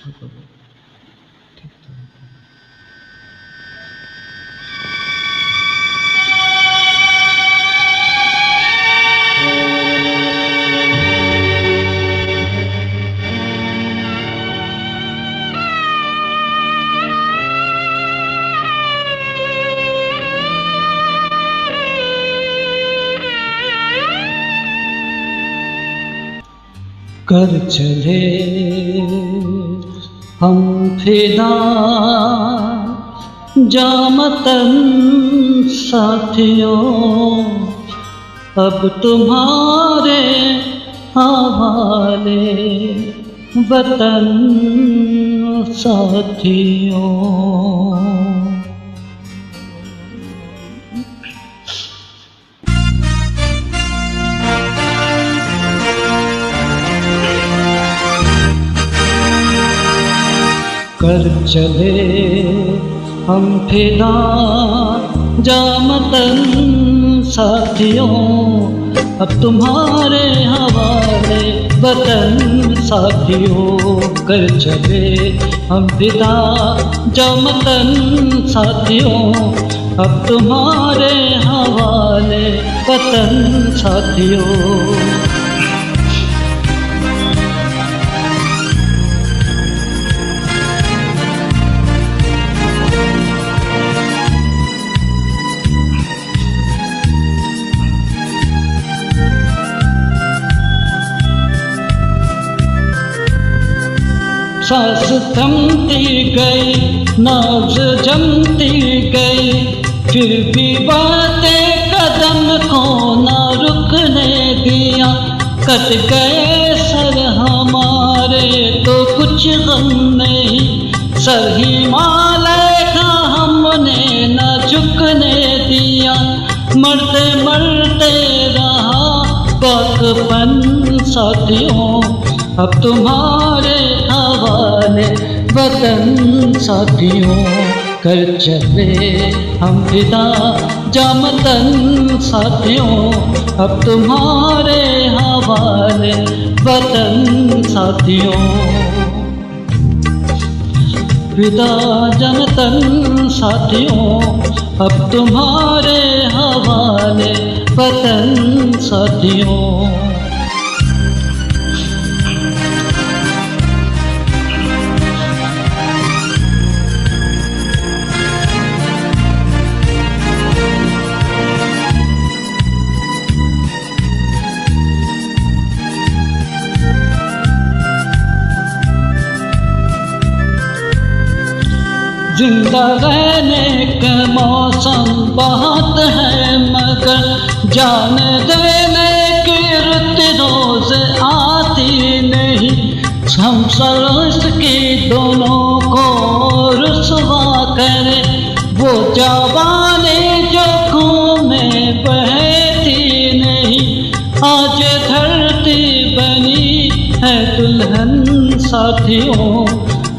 था कभी, ठीक था। कर चले हम फिदा जामतन साथियों, अब तुम्हारे हवाले वतन साथियों। कर चले हम फिदा जामतन साथियों, अब तुम्हारे हवाले वतन साथियों। कर चले हम फिदा जामतन साथियों, अब तुम्हारे हवाले वतन साथियों। सांस थमती गई, नाज जमती गई, फिर भी बातें कदम को न रुकने दिया। कट गए सर हमारे तो कुछ गम नहीं, सर हिमालय का हमने न झुकने दिया। मरते मरते रहा बाकपन साथियों, अब तुम्हारे हवाले वतन साथियों। कर चले हम फिदा जामतन साथियों, अब तुम्हारे हवाले वतन साथियों। फिदा जामतन साथियों, अब तुम्हारे हवाले वतन साथियों। जिंदा रहने के मौसम बहुत है, मगर जान देने की रुत रोज आती नहीं। हम सरस की दोनों को रुसवा करे, वो जवानी जो खून में बहती नहीं। आज धरती बनी है दुल्हन साथियों,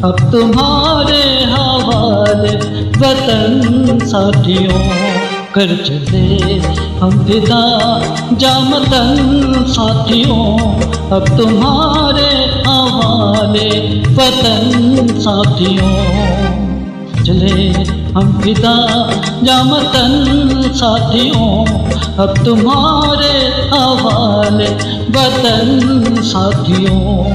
अब तुम्हारे हवाले वतन साथियों। कर चले हम फिदा जामतन साथियों, अब तुम्हारे हवाले वतन साथियों। चले हम फिदा जामतन साथियों, अब तुम्हारे हवाले वतन साथियों।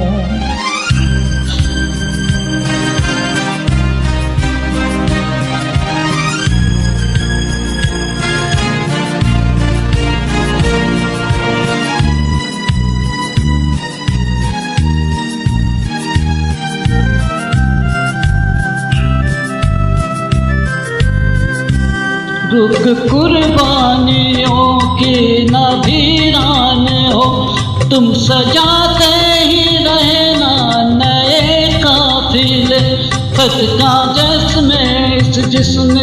रुख कुर्बानियों की न वीरान हो, तुम सजाते ही रहना नए काफिले। खत कागज में इस जिस्म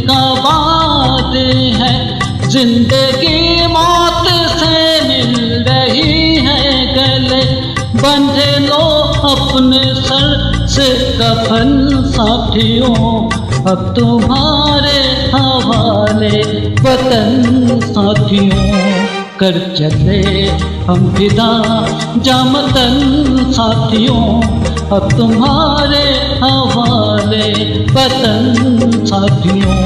का बात है, जिंदगी मौत से मिल रही है गले। बंधे लो अपने सर से कफन साथियों, अब तुम्हारे हवाले वतन साथियों। कर चले हम फिदा जामतन साथियों, अब तुम्हारे हवाले वतन साथियों।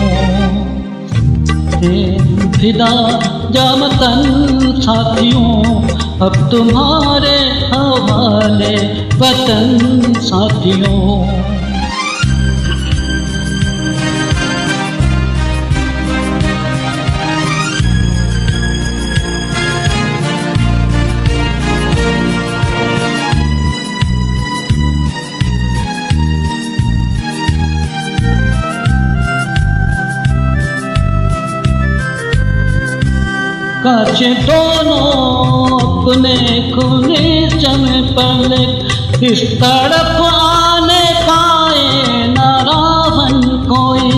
फिदा जामतन साथियों, अब तुम्हारे हवाले वतन साथियों। काश दोनों अपने खुले जमे पलक इस तरफ आने पाए न रावण कोई।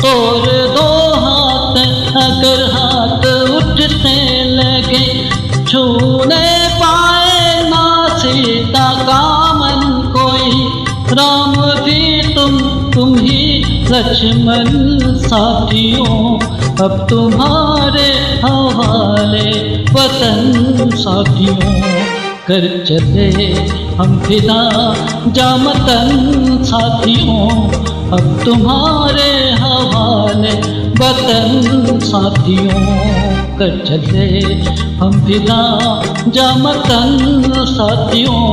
तोड़ दो हाथ अगर हाथ उठने लगे, छूने पाए ना सीता का मन कोई। राम भी तुम ही लक्ष्मण साथियों, अब तुम्हारे हवाले वतन साथियों। कर चले हम फिदा जामतन साथियों, अब तुम्हारे हवाले वतन साथियों। कर चले हम फिदा जामतन साथियों,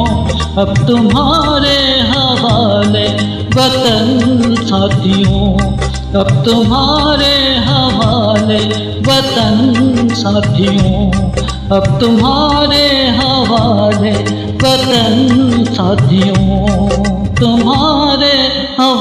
अब तुम्हारे हवाले वतन साथियों। अब तुम्हारे हवाले वतन साथियों, अब तुम्हारे हवाले वतन साथियों, तुम्हारे हवाले